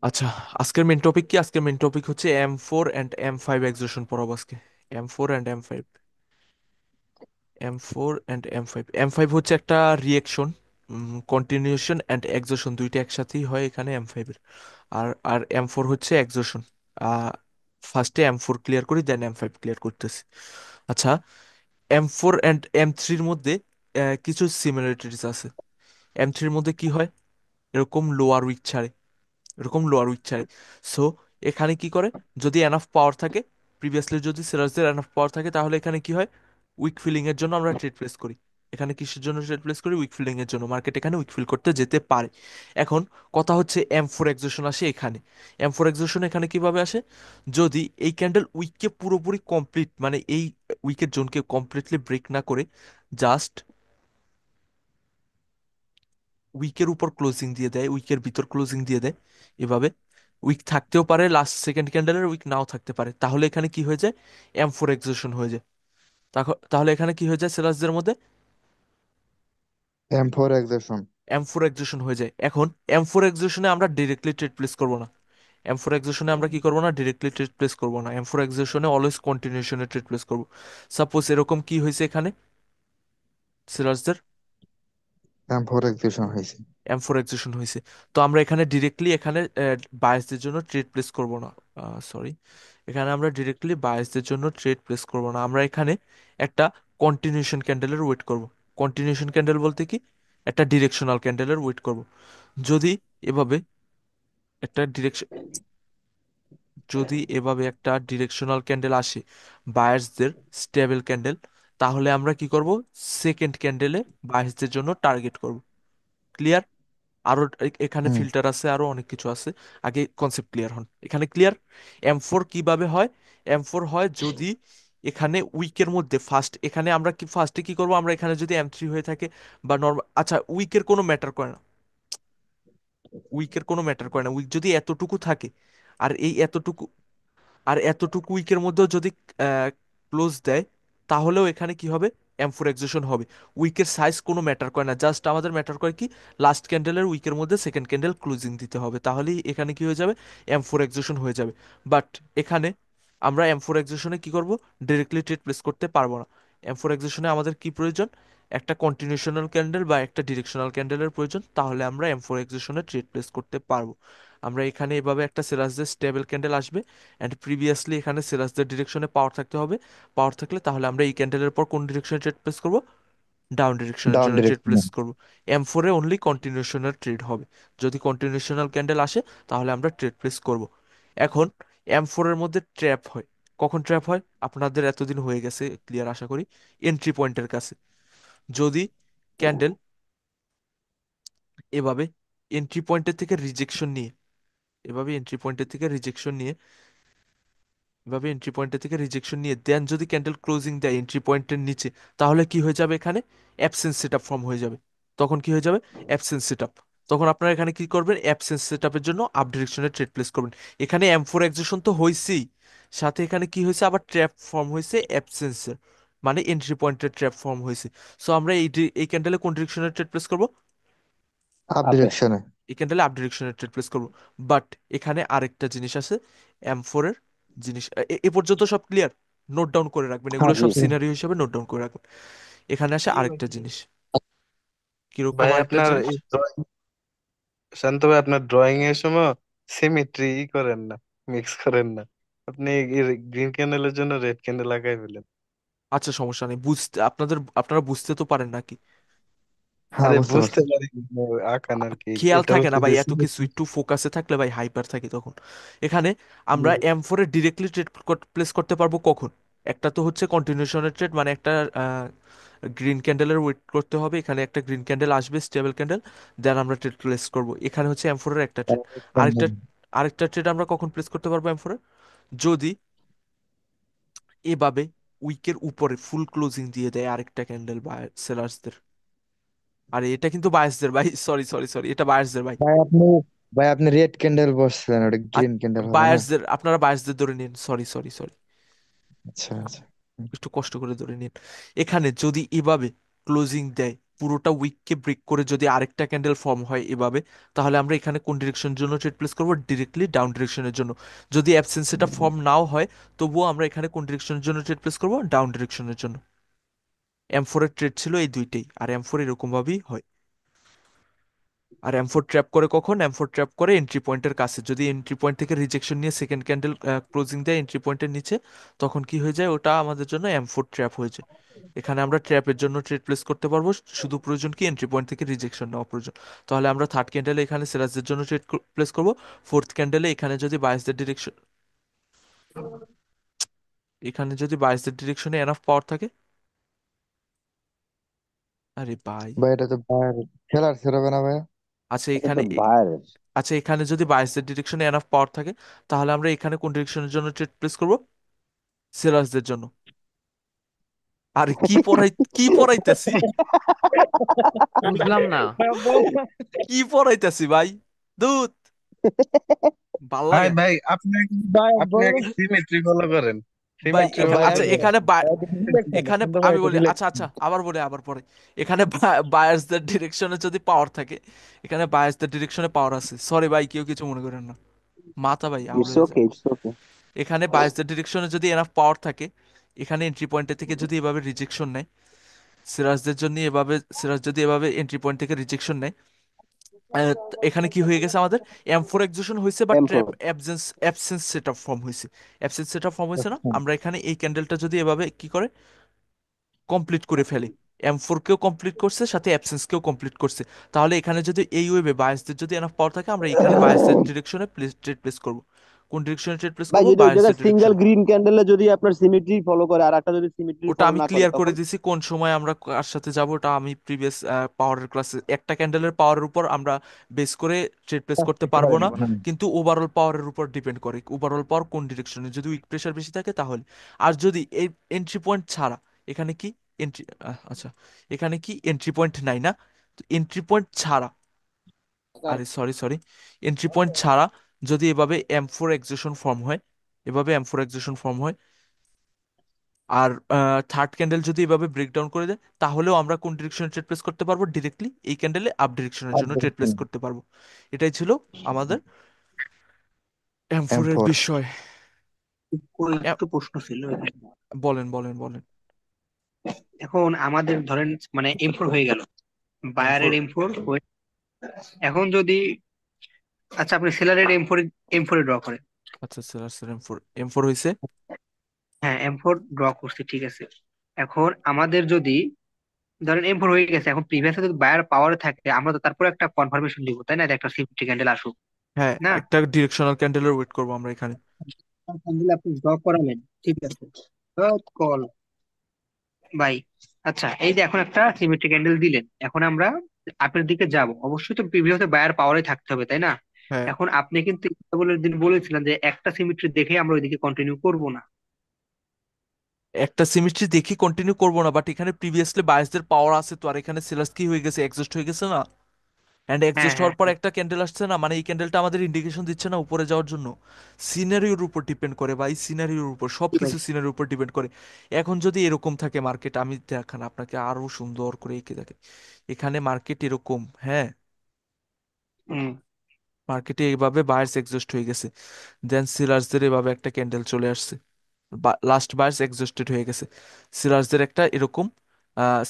আচ্ছা, আজকের main topic কি? আজকের মেন টপিক হচ্ছে M4 and M5 এক্সোশন পড়াবো আজকে। M4 and M5, M4 and M5 হচ্ছে একটা রিয়েকশন, কন্টিনিউশন অ্যান্ড এক্সোশন দুইটা একসাথেই হয় এখানে M5 এর। আর আর M4 হচ্ছে এক্সোশন। ফার্স্টে M4 ক্লিয়ার করি, দেন M5 ক্লিয়ার করতেছি। আচ্ছা, M4 and M3-র মধ্যে কিছু সিমিলারিটিস আছে। M3-র মধ্যে কি হয়? এরকম লোয়ার উইক ছাড়ে, এরকম লোয়ার উইক চাই। সো এখানে কি করে, যদি এনাফ পাওয়ার থাকে, প্রিভিয়াসলি যদি সেলার্সদের এনাফ পাওয়ার থাকে, তাহলে এখানে কি হয়, উইক ফিলিং এর জন্য আমরা ট্রেড প্লেস করি। এখানে কিসের জন্য ট্রেড প্লেস করি? উইক ফিলিং এর জন্য। মার্কেট এখানে উইক ফিল করতে যেতে পারে। এখন কথা হচ্ছে M4 এক্সোশন আসে এখানে। M4 এক্সোশন এখানে কিভাবে আসে? যদি এই ক্যান্ডেল উইককে পুরোপুরি কমপ্লিট, মানে এই উইকের জোনকে কমপ্লিটলি ব্রেক না করে, জাস্ট উইকের উপর ক্লোজিং দিয়ে দেয়, উইকের ভিতর ক্লোজিং দিয়ে দেয় এভাবে, উইক থাকতেও পারে, লাস্ট সেকেন্ড ক্যান্ডেলের উইক নাও থাকতে পারে, তাহলে এখানে কি হয়ে যায়? M4 এক্সোশন হয়ে যায়। তাহলে এখানে কি হয়ে যায় সেলার্সদের মধ্যে? M4 accession. M4 এক্সোশন হয়ে যায়। এখন M4 এক্সোশনে আমরা ডিরেক্টলি ট্রেড প্লেস করবো না। M4 এক্সোশনে আমরা কি করবো না? ডিরেক্টলি ট্রেড প্লেস করবো না। M4 এক্সোশনে অলওয়েজ কন্টিনিউশনে ট্রেড প্লেস করবো। সাপোজ এরকম কি হয়েছে এখানে সেলার্সদের? M4 এক্সেশন হয়েছে। M4 এক্সিশন হয়েছে। তো আমরা এখানে ডিরেক্টলি এখানে বায়াসদের জন্য ট্রেড প্লেস করব না। সরি, এখানে আমরা ডিরেক্টলি বায়াসদের জন্য ট্রেড প্লেস করব না। আমরা এখানে একটা কন্টিনিউশন ক্যান্ডেলের ওয়েট করব। কন্টিনিউশন ক্যান্ডেল বলতে কি? একটা ডিরেকশনাল ক্যান্ডেলের ওয়েট করব। যদি এভাবে একটা ডিরেকশন যদি এভাবে একটা ডিরেকশনাল ক্যান্ডেল আসে, বায়ার্সদের স্টেবল ক্যান্ডেল, তাহলে আমরা কি করব? সেকেন্ড ক্যান্ডেলে বায়ার্সদের জন্য টার্গেট করব। ক্লিয়ার? আরো এখানে হুম। ফিল্টার আছে, আরো অনেক কিছু আছে। আগে কনসেপ্ট ক্লিয়ার হন। এখানে ক্লিয়ার? M4 কিভাবে হয়? M4 হয় যদি এখানে উইকের মধ্যে ফার্স্ট, এখানে আমরা কি ফার্স্টে কি করব? আমরা এখানে যদি M3 হয়ে থাকে বা নর্মাল, আচ্ছা উইকের কোনো ম্যাটার করে না, উইকের কোনো ম্যাটার করে না, উইক যদি এতটুকু থাকে, আর এই এতটুকু, আর এতটুকু উইকের মধ্যেও যদি ক্লোজ দেয়, তাহলেও এখানে কি হবে? M4 এক্সিশন হবে। উইকের সাইজ কোনো ম্যাটার করে না, জাস্ট আমাদের ম্যাটার করে কি, লাস্ট ক্যান্ডেলের উইকের মধ্যে সেকেন্ড ক্যান্ডেল ক্লোজিং দিতে হবে, তাহলেই এখানে কি হয়ে যাবে? M4 এক্সিশন হয়ে যাবে। বাট এখানে আমরা M4 এক্সিশনে কি করব? ডিরেক্টলি ট্রেড প্লেস করতে পারবো না। M4 এক্সিশনে আমাদের কি প্রয়োজন? একটা কন্টিনিউশনাল ক্যান্ডেল বা একটা ডিরেকশনাল ক্যান্ডেলের প্রয়োজন, তাহলে আমরা M4 এক্সিশনে ট্রেড প্লেস করতে পারবো। আমরা এখানে এভাবে একটা সেলার্সদের স্টেবল ক্যান্ডেল আসবে, অ্যান্ড প্রিভিয়াসলি এখানে সেলার্সদের ডিরেকশনে পাওয়ার থাকতে হবে। পাওয়ার থাকলে তাহলে আমরা এই ক্যান্ডেলের পর কোন ডিরেকশনে ট্রেড প্লেস করব? ডাউন ডিরেকশনের ডাউন জন্য ট্রেড ডিরেকশন। প্লেস করব। M4 এ অনলি কন্টিনিউশনাল ট্রেড হবে। যদি কন্টিনিউশনাল ক্যান্ডেল আসে, তাহলে আমরা ট্রেড প্লেস করব। এখন M4 এর মধ্যে ট্র্যাপ হয়। কখন ট্র্যাপ হয়? আপনাদের এতদিন হয়ে গেছে ক্লিয়ার আশা করি। এন্ট্রি পয়েন্টের কাছে যদি ক্যান্ডেল এভাবে এন্ট্রি পয়েন্টের থেকে রিজেকশন নিয়ে, এভাবে এন্ট্রি পয়েন্টের থেকে রিজেকশন নিয়ে, এভাবে এন্ট্রি পয়েন্টের থেকে রিজেকশন নিয়ে দেন যদি ক্যান্ডেল ক্লোজিং দেয় এন্ট্রি পয়েন্টের নিচে, তাহলে কি হয়ে যাবে? এখানে অ্যাবসেন্স সেটআপ ফর্ম হয়ে যাবে। তখন কি হয়ে যাবে? Absence setup. তখন আপনারা এখানে কি করবেন? অ্যাবসেন্স সেটআপের জন্য আপ ডিরেকশনে ট্রেড প্লেস করবেন। এখানে M4 এক্সিশন তো হয়েছেই, সাথে এখানে কি হয়েছে? আবার ট্র্যাপ ফর্ম হয়েছে অ্যাবসেন্সের, মানে এন্ট্রি পয়েন্টের ট্র্যাপ ফর্ম হয়েছে। সো আমরা এই ক্যান্ডেলে কোন ডিরেকশনে ট্রেড প্লেস করব? আপ ডিরেকশনে। এই ক্যান্ডেলে আপ ডিরেকশনে ট্রেড প্লেস করব। বাট এখানে আরেকটা জিনিস আছে M4 এর জিনিস। এ পর্যন্ত সব ক্লিয়ার? নোট ডাউন করে রাখবেন, হ্যাঁ এগুলো সব বুঝছি। সিনারিও হিসেবে নোট ডাউন করে রাখবেন। এখানে আসে আরেকটা জিনিস। কিরকম ভাই আরেকটা আপনার জিনিস? এই শান্ত ভাই আপনার ড্রয়িং এর সময় সিমেট্রি করেন না, মিক্স করেন না। আপনি গ্রিন ক্যান্ডেলের জন্য রেড ক্যান্ডেল লাগাই ফেলেন। আচ্ছা সমস্যা নেই, আপনারা বুঝতে তো পারেন নাকি? হ্যাঁ আরে বুঝতে বুঝতে পারছি। পারি, আঁকা আর কি, খেয়াল এটা থাকে হচ্ছে না ভাই যে এত কিছু, একটু ফোকাসে থাকলে ভাই হাইপার থাকি তখন। এখানে আমরা M4 এ ডিরেক্টলি ট্রেড প্লেস করতে পারবো কখন? একটা তো হচ্ছে কন্টিনিউশনের ট্রেড, মানে একটা গ্রিন ক্যান্ডেলের ওয়েট করতে হবে, এখানে একটা গ্রিন ক্যান্ডেল আসবে স্টেবল ক্যান্ডেল, দেন আমরা ট্রেড প্লেস করব। এখানে হচ্ছে M4 এর একটা ট্রেড। আরেকটা আরেকটা ট্রেড আমরা কখন প্লেস করতে পারবো M4 এর? যদি এভাবে উইকের উপরে ফুল ক্লোজিং দিয়ে দেয় আরেকটা ক্যান্ডেল বা সেলার্সদের। আরে এটা কিন্তু বায়াসদের ভাই, সরি সরি সরি, এটা বায়াসদের ভাই। ভাই আপনি ভাই আপনি রেড ক্যান্ডেল বসছিলেন, ওটা আর গ্রিন ক্যান্ডেল হবে না। বায়ার্সদের, আপনারা বায়ার্সদের ধরে নিন, সরি সরি সরি, আচ্ছা আচ্ছা। হুম। একটু কষ্ট করে ধরে নিন। এখানে যদি এভাবে ক্লোজিং দেয়, পুরোটা উইককে ব্রেক করে যদি আরেকটা ক্যান্ডেল ফর্ম হয় এভাবে, তাহলে আমরা এখানে কোন ডিরেকশনের জন্য ট্রেড প্লেস করবো? ডিরেক্টলি ডাউন ডিরেকশনের জন্য। যদি অ্যাবসেন্স এটা ফর্ম নাও হয়, তবুও আমরা এখানে কোন ডিরেকশনের জন্য ট্রেড প্লেস করবো? ডাউন ডিরেকশনের জন্য। M4 এর ট্রেড ছিল এই দুইটাই, আর M4 এরকম ভাবেই হয়। আর M4 ট্র্যাপ করে কখন? M4 ট্র্যাপ করে এন্ট্রি পয়েন্টের কাছে, যদি এন্ট্রি পয়েন্ট থেকে রিজেকশন নিয়ে সেকেন্ড ক্যান্ডেল ক্লোজিং দেয় এন্ট্রি পয়েন্টের নিচে, তখন কি হয়ে যায়? ওটা আমাদের জন্য M4 ট্র্যাপ হয়ে যায়। এখানে আমরা ট্র্যাপের জন্য ট্রেড প্লেস করতে পারবো, শুধু প্রয়োজন কি এন্ট্রি পয়েন্ট থেকে রিজেকশন নেওয়া প্রয়োজন। তাহলে আমরা থার্ড ক্যান্ডেলে এখানে সেলার্সদের জন্য ট্রেড প্লেস করব। ফোর্থ ক্যান্ডেলে এখানে যদি বায়াসদের ডিরেকশন, এখানে যদি বায়াসদের ডিরেকশনে এনাফ পাওয়ার থাকে, আরে ভাই, ভাই এটা তো ভাইয়ের খেলার ছেড়ে হবে না ভাই। আচ্ছা এটা তো এখানে বাইরের। আচ্ছা এখানে যদি বায়াসদের ডিরেকশনে এনাফ পাওয়ার থাকে, তাহলে আমরা এখানে কোন ডিরেকশনের জন্য ট্রেড প্লেস করব? সেলার্সদের জন্য। আরে কি পড়াইতেছি? বুঝলাম না। কি পড়াইতেছি ভাই? দুধ ভাল ভাই লাগে না। ভাই আপনি ভাই আপনি বলো। আগে সিমেট্রি ফলো করেন, ভাই সিমেট্রি ভাই ফলো আচ্ছা করলে এখানে ডিলেকশন এখানে কিন্তু ভাই আমি এটা বলি, আচ্ছা ডিলেকশন। আচ্ছা আবার বলি, আবার পরে। এখানে বায়ার্সদের ডিরেকশনে যদি পাওয়ার থাকে, এখানে বায়ার্সদের ডিরেকশনে পাওয়ার আছে, সরি ভাই কেউ কিছু মনে করেন না, মাথা ভাই আউট ইটস হয়ে ওকে, যায়। It's okay. এখানে বায়ার্সদের ডিরেকশনে যদি এনাফ পাওয়ার থাকে, এখানে এন্ট্রি পয়েন্টের থেকে যদি এভাবে রিজেকশন নেয়, সিরাজদের জন্য এভাবে, সিরাজ যদি এভাবে এন্ট্রি পয়েন্ট থেকে রিজেকশন নেয়, এখানে কি হয়ে গেছে আমাদের? M4 এক্সিকিউশন হয়েছে, but M4। Trap absence setup form হয়েছে। অ্যাবসেন্স সেটআপ ফর্ম হয়েছে না? আমরা এখানে এই ক্যান্ডেলটা যদি এভাবে কি করে কমপ্লিট করে ফেলি, M4 কেও কমপ্লিট করছে, সাথে অ্যাবসেন্স কেও কমপ্লিট করছে, তাহলে এখানে যদি এই ওয়েবে বায়াসদের যদি এনাফ পাওয়ার থাকে, আমরা এখানে বায়াসদের ডিরেকশনে ট্রেড প্লেস করব। কোন ডিরেকশনে ট্রেড প্লেস ভাই করব? যদি ওই বায়াসদের জায়গায় সিঙ্গেল ডিরেকশনে। গ্রিন ক্যান্ডেলে যদি আপনার সিমেট্রি ফলো করে আর একটা যদি সিমেট্রি ওটা ফলো আমি না করে ক্লিয়ার করে তখন? দিছি কোন সময় আমরা কার সাথে যাব, ওটা আমি প্রিভিয়াস পাওয়ারের ক্লাসে, একটা ক্যান্ডেলের পাওয়ারের উপর আমরা বেস করে ট্রেড প্লেস করতে পারবো না, কিন্তু ওভারঅল পাওয়ারের উপর ডিপেন্ড করে, ওভারঅল পাওয়ার কোন ডিরেকশনে, যদি উইক প্রেশার বেশি থাকে তাহলে। আর যদি এই এন্ট্রি পয়েন্ট ছাড়া, এখানে কি এন্ট্রি, আচ্ছা এখানে কি এন্ট্রি পয়েন্ট নাই না? তো এন্ট্রি পয়েন্ট ছাড়া, আরে সরি সরি, এন্ট্রি পয়েন্ট ছাড়া যদি এভাবে M4 এক্সিকিউশন ফর্ম হয়, এভাবে M4 এক্সিকিউশন ফর্ম হয়, আর থার্ড ক্যান্ডেল যদি এভাবে ব্রেকডাউন করে দেয়, তাহলেও আমরা কোন ডিরেকশনে ট্রেড প্লেস করতে পারবো? ডিরেক্টলি এই ক্যান্ডেলে আপ ডিরেকশনের জন্য ট্রেড প্লেস করতে পারবো। এটাই ছিল আমাদের M4 এর M4। বিষয়। ওই এ- একটু প্রশ্ন ছিল এখানে। বলেন বলেন বলেন। এখন আমাদের ধরেন মানে M4 হয়ে গেল, বায়ারের M4, M4 হয়ে, এখন যদি, আচ্ছা আপনি সেলারের M4 এ ড্র করেন। আচ্ছা স্যার M4 হয়েছে। হ্যাঁ M4 ড্র করছে, ঠিক আছে। এখন আমাদের যদি ধরেন M4 হয়ে গেছে, এখন প্রিভিয়াসে যদি বায়ার পাওয়ারে থাকে, আমরা তো তারপর একটা কনফার্মেশন দিব, তাই না, যে একটা সিফটি ক্যান্ডেল আসুক, হ্যাঁ, না? একটা ডিরেকশনাল ক্যান্ডেলের ওয়েট করবো আমরা এখানে। ক্যান্ডেল আপনি ড্র করালেন, ঠিক আছে, কল বাই। আচ্ছা এই যে এখন একটা সিমেট্রি ক্যান্ডেল দিলেন, এখন আমরা আপের দিকে যাব, অবশ্যই তো প্রিভিয়াসে বায়ার পাওয়ারে থাকতে হবে, তাই না? হ্যাঁ, এখন আপনি কিন্তু বলে দিন বলেছিলেন যে একটা সিমেট্রি দেখে আমরা ওইদিকে কন্টিনিউ করব না। একটা সিমিট্রি দেখি কন্টিনিউ করবো না, বাট এখানে প্রিভিয়াসলি বায়াসদের পাওয়ার আছে তো, আর এখানে সেলার্স কি হয়ে গেছে? এক্সস্ট হয়ে গেছে না? অ্যান্ড হ্যাঁ এক্সস্ট হ্যাঁ হওয়ার পর হ্যাঁ। একটা ক্যান্ডেল আসছে না, মানে এই ক্যান্ডেলটা আমাদের ইন্ডিকেশন দিচ্ছে না উপরে যাওয়ার জন্য। সিনারিওর উপর ডিপেন্ড করে ভাই, সিনারিওর উপর, সব জি ভাই। কিছু সিনারিওর উপর ডিপেন্ড করে। এখন যদি এরকম থাকে মার্কেট, আমি দেখান আপনাকে আরো সুন্দর করে এঁকে দেখে, এখানে মার্কেট এরকম, হ্যাঁ, হুম। মার্কেটে এইভাবে বায়ার্স এক্সস্ট হয়ে গেছে, দেন সেলার্সদের এভাবে একটা ক্যান্ডেল চলে আসছে, লাস্ট বায়ার্স এক্সস্টেড হয়ে গেছে, সিরাজদের একটা এরকম,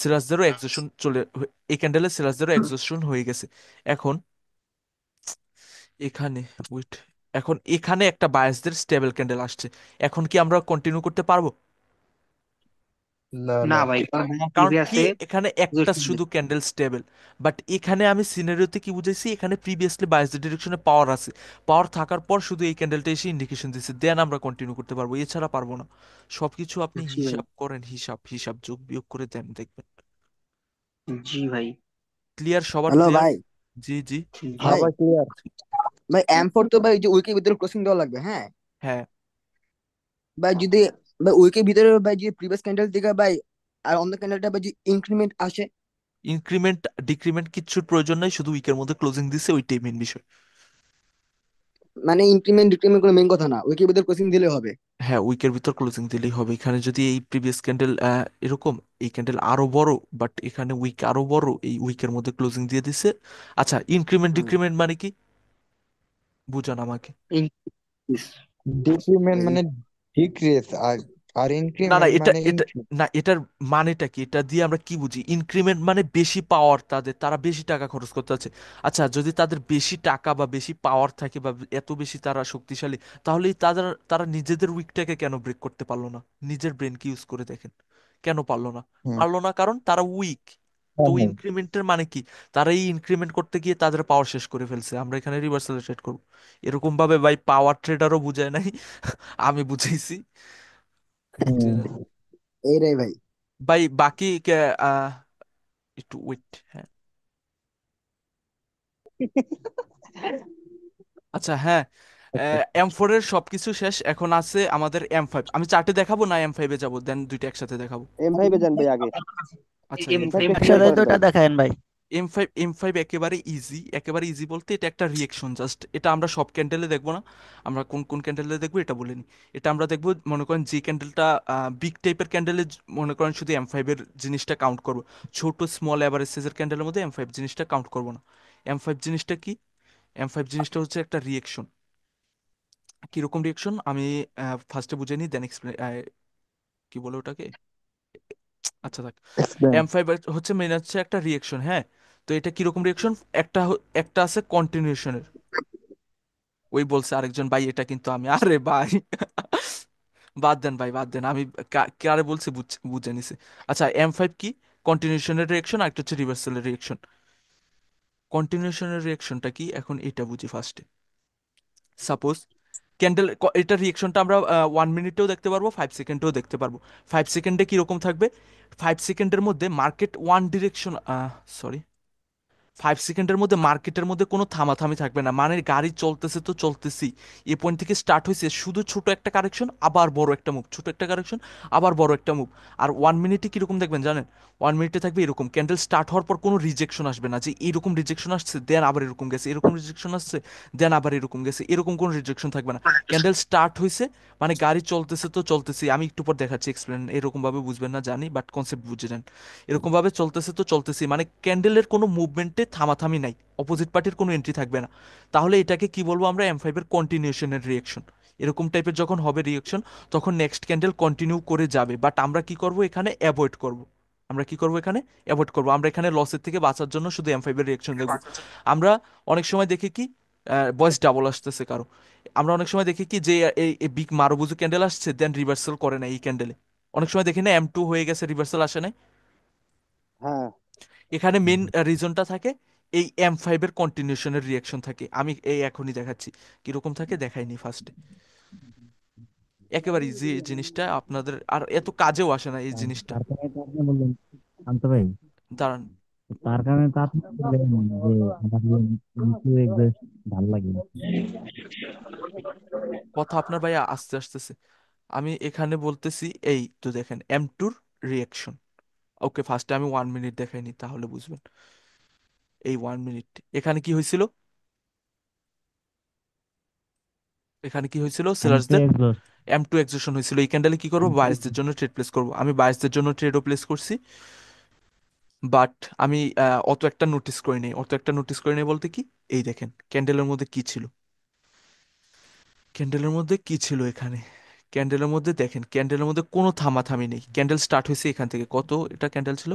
সিরাজদেরও এক্সস্টন এই ক্যান্ডেলে সিরাজদেরও এক্সস্টন হয়ে গেছে। এখন এখানে উইট, এখন এখানে একটা বায়াসদের স্টেবল ক্যান্ডেল আসছে, এখন কি আমরা কন্টিনিউ করতে পারবো? না না না। ভাই, কারণ কারণ কি প্রিভিয়াসে এখানে একটা শুধু ক্যান্ডেল স্টেবল, বাট এখানে আমি সিনারিওতে কি বুঝাইছি, এখানে প্রিভিয়াসলি বায়াসদের ডিরেকশনে পাওয়ার আছে, পাওয়ার থাকার পর শুধু এই ক্যান্ডেলটা এসে ইন্ডিকেশন দিচ্ছে, দেন আমরা কন্টিনিউ করতে পারবো, এছাড়া পারবো না। সবকিছু আপনি জি ভাই। হিসাব করেন, হিসাব হিসাব যোগ বিয়োগ করে দেন, দেখবেন জি ভাই। ক্লিয়ার, সবার হ্যালো ক্লিয়ার। ভাই। জি জি। জি। হ্যাঁ ভাই ভাই ক্লিয়ার। ভাই M4 তো ভাই ওই যে উইকের ভিতরে ক্রসিং দেওয়া লাগবে, হ্যাঁ। হ্যাঁ, ভাই যদি ভাই উইকের ভিতরে ভাই যদি প্রিভিয়াস ক্যান্ডেল থেকে ভাই আর অন্য ক্যান্ডেলটা ভাই যদি ইনক্রিমেন্ট আসে, ইনক্রিমেন্ট ডিক্রিমেন্ট কিচ্ছুর প্রয়োজন নাই, শুধু উইকের মধ্যে ক্লোজিং দিছে, ওইটাই মেন বিষয়। মানে ইনক্রিমেন্ট ডিক্রিমেন্ট কোনো মেন কথা না, উইকের ভিতরে ক্রসিং দিলে হবে। হ্যাঁ, উইকের ভিতর ক্লোজিং দিলেই হবে। এখানে যদি এই প্রিভিয়াস ক্যান্ডেল এরকম, এই ক্যান্ডেল আরো বড়, বাট এখানে উইক আরো বড়, এই উইকের মধ্যে ক্লোজিং দিয়ে দিছে। আচ্ছা, ইনক্রিমেন্ট হুম ডিক্রিমেন্ট মানে কি বুঝান আমাকে। ইনক্রিজ। ডিক্রিমেন্ট এই মানে ডিক্রিজ, আর আর না না, ইনক্রিমেন্ট এটা মানে এটা ইনক্রিজ। না, এটার মানেটা কি, এটা দিয়ে আমরা কি বুঝি? ইনক্রিমেন্ট মানে বেশি পাওয়ার, তাদের, তারা বেশি টাকা খরচ করতে আছে। আচ্ছা, যদি তাদের বেশি টাকা বা বেশি পাওয়ার থাকে বা এত বেশি তারা শক্তিশালী, তাহলে তারা তারা নিজেদের উইকটাকে কেন ব্রেক করতে পারলো না? নিজের ব্রেনকে ইউজ করে দেখেন, কেন পারলো না? হুম। পারলো না কারণ তারা উইক। তো হ্যাঁ, হ্যাঁ। ইনক্রিমেন্টের মানে কি? তারা এই ইনক্রিমেন্ট করতে গিয়ে তাদের পাওয়ার শেষ করে ফেলছে। আমরা এখানে রিভার্সাল ট্রেড করবো। এরকম ভাবে ভাই পাওয়ার ট্রেডারও বুঝায় নাই, আমি বুঝাইছি, বুঝে হুম। যান এই রে ভাই। ভাই। বাকি আহ, একটু ওয়েট। হ্যাঁ, আচ্ছা, হ্যাঁ, M4 এর সবকিছু শেষ, এখন আছে আমাদের M5। আমি চার্টে দেখাবো না M5-এ যাবো, দেন দুইটা একসাথে দেখাবো? M5 যান ভাই আগে। আচ্ছা, এম M5। M5 ক্লিয়ার একসাথে করেন দুইটা ভাই। দেখায়েন ভাই। M5, M5 একেবারে ইজি, একেবারে ইজি বলতে এটা একটা রিয়েকশন জাস্ট। এটা আমরা সব ক্যান্ডেলে দেখবো না, আমরা কোন কোন ক্যান্ডেলে দেখবো এটা বলিনি। এটা আমরা দেখবো, মনে করেন যে ক্যান্ডেলটা বিগ টাইপের ক্যান্ডেলে, মনে করেন শুধু M5 এর জিনিসটা কাউন্ট করবো। ছোট স্মল অ্যাভারেজ সাইজের ক্যান্ডেলের মধ্যে M5 জিনিসটা কাউন্ট করবো না। M5 জিনিসটা কি? M5 জিনিসটা হচ্ছে একটা রিয়েকশন। কিরকম রিয়েকশন আমি ফার্স্টে বুঝে নিই, দেন এক্সপ্লেন, কি বলে ওটাকে, আচ্ছা থাক। এক্সপ্লেন। M5 হচ্ছে মেন, হচ্ছে একটা রিয়েকশন, হ্যাঁ। তো এটা কিরকম রিয়েকশন? একটা একটা আছে কন্টিনিউশনের। ওই বলছে আরেকজন, ভাই এটা কিন্তু আমি, আরে ভাই বাদ দেন ভাই, বাদ দেন, আমি কারে বলছি বুঝে নিছি। আচ্ছা, M5 কি? কন্টিনিউশনের রিয়েকশন, আর একটা হচ্ছে রিভার্সালের রিয়েকশন। কন্টিনিউশনের রিয়েকশনটা কি এখন এটা বুঝি ফার্স্টে। সাপোজ ক্যান্ডেল, এটা রিয়েকশনটা আমরা 1 মিনিটেও দেখতে পারবো, 5 সেকেন্ডেও দেখতে পারবো। 5 সেকেন্ডে কিরকম থাকবে? 5 সেকেন্ডের মধ্যে মার্কেট ওয়ান ডিরেকশন, সরি, 5 সেকেন্ডের মধ্যে মার্কেটের মধ্যে কোনো থামাথামি থাকবে না, মানে গাড়ি চলতেছে তো চলতেছি। এই পয়েন্ট থেকে স্টার্ট হয়েছে, শুধু ছোট একটা কারেকশন, আবার বড় একটা মুভ, ছোট একটা কারেকশন, আবার বড় একটা মুভ। আর 1 মিনিটে কিরকম দেখবেন জানেন? 1 মিনিটে থাকবে এরকম, ক্যান্ডেল স্টার্ট হওয়ার পর কোনো রিজেকশন আসবে না, যে এরকম রিজেকশন আসছে দেন আবার এরকম গেছে, এরকম রিজেকশন আসছে দেন আবার এরকম গেছে, এরকম কোনো রিজেকশন থাকবে না। ক্যান্ডেল স্টার্ট হয়েছে মানে গাড়ি চলতেছে তো চলতেছি, আমি একটু পর দেখাচ্ছি এক্সপ্লেন, এরকম ভাবে বুঝবেন না জানি, বাট কনসেপ্ট বুঝে যান। এরকম ভাবে চলতেছে তো চলতেছি মানে ক্যান্ডেলের কোনো মুভমেন্টে থামাথামি নাই, অপোজিট পার্টির কোনো এন্ট্রি থাকবে না। তাহলে এটাকে কি বলবো আমরা? M5 এর কন্টিনিউশনের রিয়েকশন। এরকম টাইপের যখন হবে রিয়েকশন, তখন নেক্সট ক্যান্ডেল কন্টিনিউ করে যাবে, বাট আমরা কি করব এখানে? অ্যাভয়েড করব। আমরা কি করব এখানে? অ্যাভয়েড করব। আমরা এখানে লসের থেকে বাঁচার জন্য শুধু M5 এর রিয়েকশন দেখব। আমরা অনেক সময় দেখি কি, ভয়েস ডাবল আসতেছে কারো, আমরা অনেক সময় দেখি কি যে এই বিগ মারুবুজু ক্যান্ডেল আসছে, দেন রিভার্সাল করে না এই ক্যান্ডেলে। অনেক সময় দেখি না M2 হয়ে গেছে, রিভার্সাল আসে না। হ্যাঁ এখানে মেন রিজনটা থাকে এই M5 এর কন্টিনিউশনের রিয়াকশন থাকে। আমি এই এখনই দেখাচ্ছি কিরকম থাকে, দেখাইনি ফার্স্টে। একেবারে ইজি জিনিসটা, আপনাদের আর এত কাজেও আসে না এই জিনিসটা। তার কারণে তো আপনি বললেন, শান্ত ভাই, দাঁড়ান, তার কারণে তো আপনি বললেন যে আমার কিন্তু এক্সাস্ট ভালো লাগে। কথা আপনার ভাই আস্তে আসতেছে। আমি এখানে বলতেছি, এই তো দেখেন M2-র রিয়াকশন। ওকে, ফার্স্টে আমি 1 মিনিট দেখাইনি, তাহলে বুঝবেন। এই 1 মিনিট, এখানে কি হয়েছিল? এখানে কি হয়েছিল? এম টু সেলার্সদের এক্সস্ট। M2 এক্সেশন হয়েছিল। এই ক্যান্ডেলে কি করবো? বায়ার্সদের জন্য ট্রেড প্লেস করবো। আমি বায়ার্সদের জন্য ট্রেডও প্লেস করছি, বাট আমি অত একটা নোটিস করি নাই। অত একটা নোটিস করি নাই বলতে কি, এই দেখেন ক্যান্ডেলের মধ্যে কি ছিল, ক্যান্ডেলের মধ্যে কি ছিল এখানে। ক্যান্ডেলের মধ্যে দেখেন, ক্যান্ডেলের মধ্যে কোনো থামাথামি নেই। ক্যান্ডেল স্টার্ট হয়েছে এখান থেকে, কত এটা ক্যান্ডেল ছিল?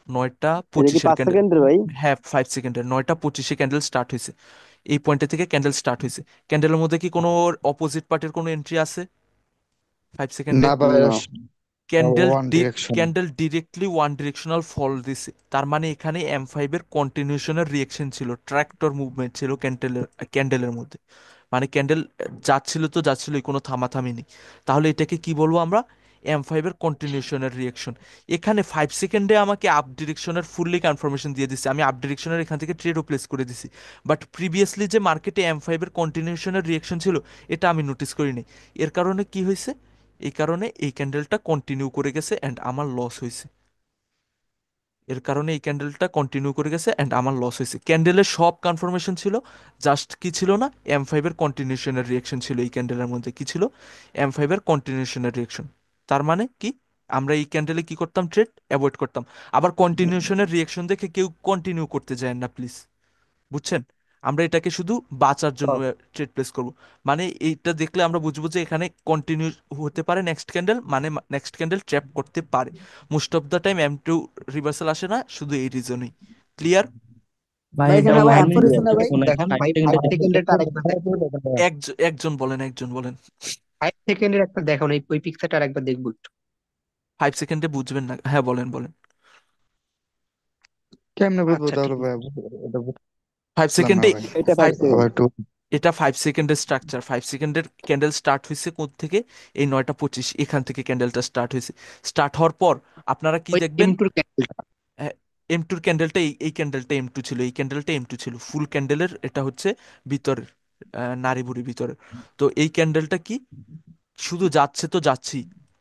নয়টা এটা কি পঁচিশের 5 ক্যান্ডেল। সেকেন্ডের ভাই? হ্যাঁ, 5 সেকেন্ডের, 9টা 25-এ ক্যান্ডেল স্টার্ট হয়েছে। এই পয়েন্টে থেকে ক্যান্ডেল স্টার্ট হয়েছে। ক্যান্ডেলের মধ্যে কি কোনো অপোজিট পার্টির কোনো এন্ট্রি আছে 5 সেকেন্ডে? না ভাই, না। Candle one direction. Candle directly one directional fall দিছে, তার মানে এখানে M5 এর কন্টিনিউশনের রিয়েকশন ছিল, ট্র্যাক্টর মুভমেন্ট ছিল ক্যান্ডেলের ক্যান্ডেলের মধ্যে। মানে ক্যান্ডেল যাচ্ছিল তো যাচ্ছিলই, কোনো থামাথামি নেই। তাহলে এটাকে কি বলবো আমরা? M5 এর কন্টিনিউশনের রিয়েকশন। এখানে 5 সেকেন্ডে আমাকে আপ ডিরেকশনের ফুললি কনফার্মেশন দিয়ে দিছে, আমি আপ ডিরেকশনের এখান থেকে ট্রেডও প্লেস করে দিছি। বাট প্রিভিয়াসলি যে মার্কেটে M5 এর কন্টিনিউশনের রিয়েকশন ছিল, এটা আমি নোটিস করিনি। এর কারণে কি হয়েছে? এই কারণে এই ক্যান্ডেলটা কন্টিনিউ করে গেছে অ্যান্ড আমার লস হয়েছে। এর কারণে এই ক্যান্ডেলটা কন্টিনিউ করে গেছে অ্যান্ড আমার লস হয়েছে। ক্যান্ডেলের সব কনফার্মেশন ছিল, জাস্ট কি ছিল না, M5 এর কন্টিনিউশনের রিয়েকশন ছিল এই ক্যান্ডেলের মধ্যে। কি ছিল? M5 এর কন্টিনিউশনের রিয়েকশন। তার মানে কি, আমরা এই ক্যান্ডেলে কি করতাম? ট্রেড অ্যাভয়েড করতাম। আবার কন্টিনিউশনের রিয়েকশন দেখে কেউ কন্টিনিউ করতে যায় না প্লিজ, বুঝছেন? আমরা এটাকে শুধু বাঁচার জন্য ট্রেড প্লেস করব। মানে এইটা দেখলে আমরা বুঝবো যে এখানে কন্টিনিউ হতে পারে নেক্সট ক্যান্ডেল, মানে নেক্সট ক্যান্ডেল ট্র্যাপ করতে পারে। Most of the time M2 reversal আসে না, শুধু এই রিজনই। ক্লিয়ার? ভাই ভাই এটা এখানে আবার ওয়ান M4 মিনিট হয়েছে না ভাই? দেখুন, দেখেন 5 ভাই, সেকেন্ডে 5 দেখুন। সেকেন্ডেরটা আরেকবার দেখেন। একজন বলেন, একজন বলেন। 5 সেকেন্ডের একটা দেখুন, ওই পিকচারটা আরেকবার দেখবো একটু। 5 সেকেন্ডে বুঝবেন না? হ্যাঁ বলেন বলেন। কেমনে বুঝবো আচ্ছা তাহলে ঠিক ভাই? আছে। এটা ফাইভ বুঝলাম না সেকেন্ডে ভাই, এটা ফাইভ 5 সেকেন্ড। আবার একটু। এটা 5 সেকেন্ডের স্ট্রাকচার। 5 সেকেন্ডের ক্যান্ডেল স্টার্ট হয়েছে থেকে? এই 9টা 25 এখান থেকে ক্যান্ডেলটা স্টার্ট হয়েছে। স্টার্ট হওয়ার পর আপনারা কি ওই দেখবেন? M2 ক্যান্ডেলটা। M2 ক্যান্ডেলটা এই ক্যান্ডেলটা M2 ছিল, এই ক্যান্ডেলটা M2 ছিল ফুল ক্যান্ডেলের। এটা হচ্ছে ভিতরের, নাড়ি ভুড়ি ভিতরের। তো এই ক্যান্ডেলটা কি, শুধু যাচ্ছে তো যাচ্ছি,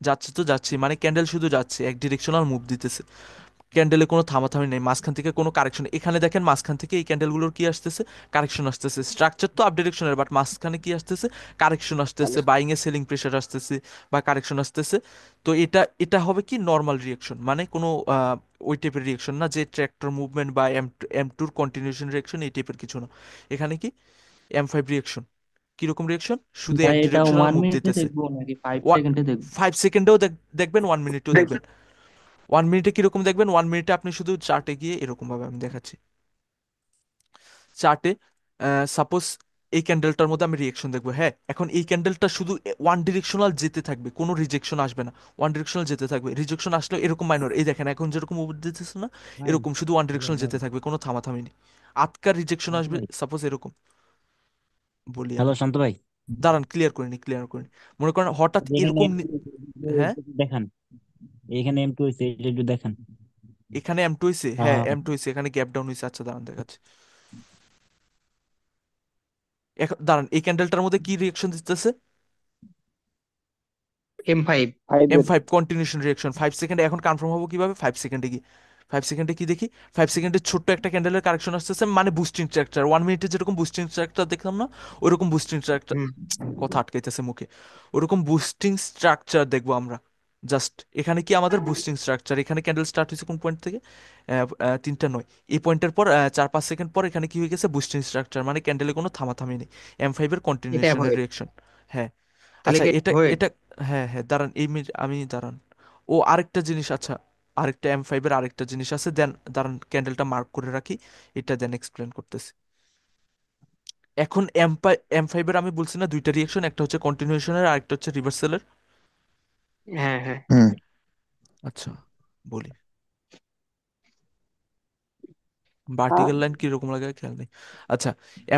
যাচ্ছে তো যাচ্ছি, মানে ক্যান্ডেল শুধু যাচ্ছে, এক ডিরেকশনাল মুভ দিতেছে। ক্যান্ডেলে কোনো থামাথামি নেই, মাঝখান থেকে কোনো কারেকশন। এখানে দেখেন মাঝখান থেকে এই ক্যান্ডেলগুলোর কি আসতেছে? কারেকশন আসতেছে। স্ট্রাকচার তো আপ ডিরেকশনের, বাট মাঝখানে কি আসতেছে? কারেকশন আসতেছে, বাইং এ সেলিং প্রেশার আসতেছে বা কারেকশন আসতেছে। তো এটা এটা হবে কি নর্মাল রিয়েকশন, মানে কোনো ওই টাইপের রিয়েকশন না যে ট্র্যাক্টর মুভমেন্ট বা M2 কন্টিনিউশন রিয়েকশন, এই টাইপের কিছু না। এখানে কি M5 রিয়েকশন। কিরকম রিয়েকশন? শুধু ভাই এক এটা ডিরেকশনাল ওয়ান মুভ মিনিটে দিতেছে। দেখবো নাকি 5 ওয়ান সেকেন্ডে দেখবো? 5 সেকেন্ডেও দেখবেন, 1 মিনিটেও দেখবেন। 1 মিনিটে কিরকম দেখবেন? 1 মিনিটে আপনি শুধু চার্টে গিয়ে এরকম ভাবে আমি দেখাচ্ছি। চার্টে সাপোজ এই ক্যান্ডেলটার মধ্যে আমি রিয়েকশন দেখবো, হ্যাঁ। এখন এই ক্যান্ডেলটা শুধু ওয়ান ডিরেকশনাল যেতে থাকবে, কোনো রিজেকশন আসবে না। ওয়ান ডিরেকশনাল যেতে থাকবে, রিজেকশন আসলে এরকম মাইনর, এই দেখেন এখন যেরকম মুভ দিতেছে না, ভাই এরকম শুধু ওয়ান হ্যালো ডিরেকশনাল ভাই, যেতে থাকবে, কোনো থামাথামি নেই। আটকার রিজেকশন শান্ত আসবে ভাই, সাপোজ এরকম, বলি হ্যালো আমি। শান্ত ভাই, দাঁড়ান, ক্লিয়ার করিনি। মনে করেন হঠাৎ এখানে এরকম M2 হ্যাঁ, দেখান, এখানে M2 হয়েছে, এটা একটু দেখান। এখানে M2 হয়েছে, হ্যাঁ হ্যাঁ M2 হয়েছে, এখানে গ্যাপ ডাউন হয়েছে। আচ্ছা দাঁড়ান দেখাচ্ছি। এখন দাঁড়ান, এই ক্যান্ডেলটার মধ্যে কি রিয়েকশন দিতেছে? M5। M5 কন্টিনিউশন রিয়েকশন 5 সেকেন্ডে। এখন কনফার্ম হবো কিভাবে? 5 সেকেন্ডে কি, 5 সেকেন্ডে কি দেখি? 5 সেকেন্ডে ছোট্ট একটা ক্যান্ডেলের কারেকশন আসতেছে, মানে বুস্টিং স্ট্রাকচার। 1 মিনিটে যেরকম বুস্টিং স্ট্রাকচার দেখলাম না, ওইরকম বুস্টিং স্ট্রাকচার, হুম। কথা আটকাইতেছে মুখে, ওরকম বুস্টিং স্ট্রাকচার দেখবো আমরা। জাস্ট এখানে কি আমাদের বুস্টিং স্ট্রাকচার, এখানে ক্যান্ডেল স্টার্ট হয়েছে কোন পয়েন্ট থেকে? 3টা 9। এই পয়েন্টের পর 4-5 সেকেন্ড পর এখানে কি হয়ে গেছে? বুস্টিং স্ট্রাকচার, মানে ক্যান্ডেলে কোনো থামাথামি নেই। M5 এর এটা কন্টিনিউশনের অ্যাভয়েড, রিয়েকশন। হ্যাঁ। তাহলে আচ্ছা কি এটা অ্যাভয়েড? এটা হ্যাঁ হ্যাঁ দাঁড়ান, আমি দাঁড়ান। ও আরেকটা জিনিস, আচ্ছা আরেকটা M5 এর আরেকটা জিনিস আছে, দেন দাঁড়ান ক্যান্ডেলটা মার্ক করে রাখি, এটা দেন এক্সপ্লেন করতেছি। এখন M5 এর আমি বলছি না দুইটা রিয়েকশন, একটা হচ্ছে কন্টিনিউশনের আর একটা হচ্ছে রিভার্সালের। হ্যাঁ হ্যাঁ। হুম। আচ্ছা বলি, ভার্টিক্যাল লাইন কিরকম লাগে খেয়াল নেই। আচ্ছা,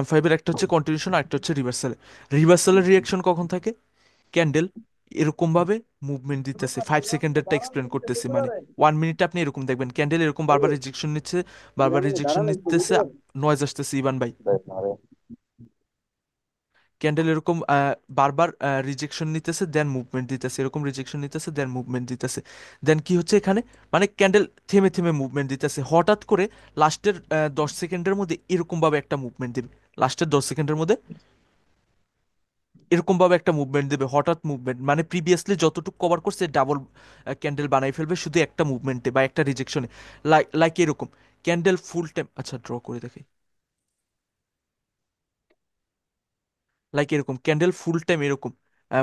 M5 এর একটা হচ্ছে কন্টিনিউশন আর একটা হচ্ছে রিভার্সাল। রিভার্সালের রিয়েকশন কখন থাকে? ক্যান্ডেল এরকম ভাবে মুভমেন্ট দিতেছে, 5 সেকেন্ডেরটা এক্সপ্লেন করতেছি, মানে 1 মিনিটে আপনি এরকম দেখবেন ক্যান্ডেল এরকম বারবার রিজেকশন নিচ্ছে, বারবার রিজেকশন নিতেছে, নয়েজ আসতেছে ইভান ভাই। ক্যান্ডেল এরকম বারবার রিজেকশন নিতেছে দেন মুভমেন্ট দিতেছে, এরকম রিজেকশন নিতেছে দেন মুভমেন্ট দিতেছে। দেন কি হচ্ছে এখানে, মানে ক্যান্ডেল থেমে থেমে মুভমেন্ট দিতেছে, হঠাৎ করে লাস্টের 10 সেকেন্ডের মধ্যে এরকম ভাবে একটা মুভমেন্ট দিবে। লাস্টের 10 সেকেন্ডের মধ্যে এরকম ভাবে একটা মুভমেন্ট দেবে, হঠাৎ মুভমেন্ট, মানে প্রিভিয়াসলি যতটুকু কভার করছে ডাবল ক্যান্ডেল বানাই ফেলবে শুধু একটা মুভমেন্টে বা একটা রিজেকশনে। লাইক লাইক এরকম ক্যান্ডেল ফুল টাইম, আচ্ছা ড্র করে দেখি। লাইক এরকম ক্যান্ডেল ফুল টাইম এরকম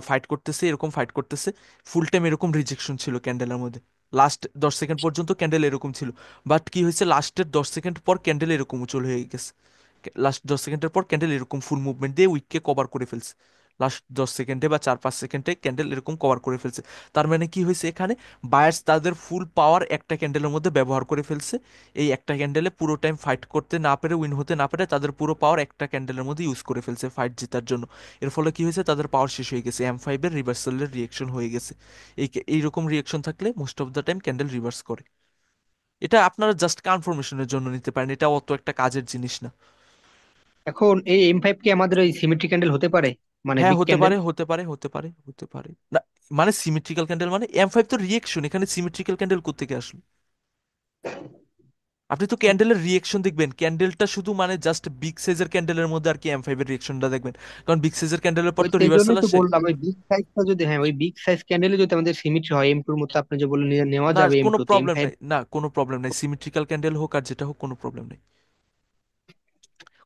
ফাইট করতেছে, এরকম ফাইট করতেছে, ফুল টাইম এরকম রিজেকশন ছিল ক্যান্ডেলের মধ্যে। লাস্ট 10 সেকেন্ড পর্যন্ত ক্যান্ডেল এরকম ছিল, বাট কি হয়েছে লাস্টের 10 সেকেন্ড পর ক্যান্ডেল এরকম উচল হয়ে গেছে। লাস্ট 10 সেকেন্ডের পর ক্যান্ডেল এরকম ফুল মুভমেন্ট দিয়ে উইককে কভার করে ফেলছে। লাস্ট 10 সেকেন্ডে বা 4-5 সেকেন্ডে ক্যান্ডেল এরকম কভার করে ফেলছে। তার মানে কি হয়েছে এখানে, বায়ার্স তাদের ফুল পাওয়ার একটা ক্যান্ডেলের মধ্যে ব্যবহার করে ফেলছে। এই একটা ক্যান্ডেলে পুরো টাইম ফাইট করতে না পেরে, উইন হতে না পেরে, তাদের পুরো পাওয়ার একটা ক্যান্ডেলের মধ্যে ইউজ করে ফেলছে ফাইট জেতার জন্য। এর ফলে কি হয়েছে, তাদের পাওয়ার শেষ হয়ে গেছে, M5 এর রিভার্সালের রিয়েকশন হয়ে গেছে। এইরকম রিয়েকশন থাকলে most of the time candle reverse করে। এটা আপনারা জাস্ট কনফার্মেশনের জন্য নিতে পারেন, এটা অত একটা কাজের জিনিস না। এখন এই M5 কি আমাদের ওই সিমেট্রি ক্যান্ডেল হতে পারে, মানে হ্যাঁ বিগ হতে ক্যান্ডেল? পারে, হতে পারে না, মানে সিমেট্রিক্যাল ক্যান্ডেল, মানে M5 তো রিয়েকশন, এখানে সিমেট্রিক্যাল ক্যান্ডেল কোত্থেকে আসলো? আপনি তো ক্যান্ডেলের রিয়েকশন দেখবেন, ক্যান্ডেলটা শুধু মানে জাস্ট বিগ সাইজের ক্যান্ডেলের মধ্যে আর কি এম ফাইভ এর রিয়েকশনটা দেখবেন, কারণ বিগ সাইজের ক্যান্ডেলের পর ওই তো সেই রিভার্সাল জন্যই তো আসে। বললাম, ওই বিগ সাইজটা যদি, হ্যাঁ ওই বিগ সাইজ ক্যান্ডেলে যদি আমাদের সিমিট্রি হয় এম টুর মতো, আপনি যে বললেন নেওয়া না যাবে এম কোনো টু তে, এম প্রবলেম ফাইভ। নাই, না কোনো প্রবলেম নাই, সিমেট্রিক্যাল ক্যান্ডেল হোক আর যেটা হোক কোনো প্রবলেম নেই।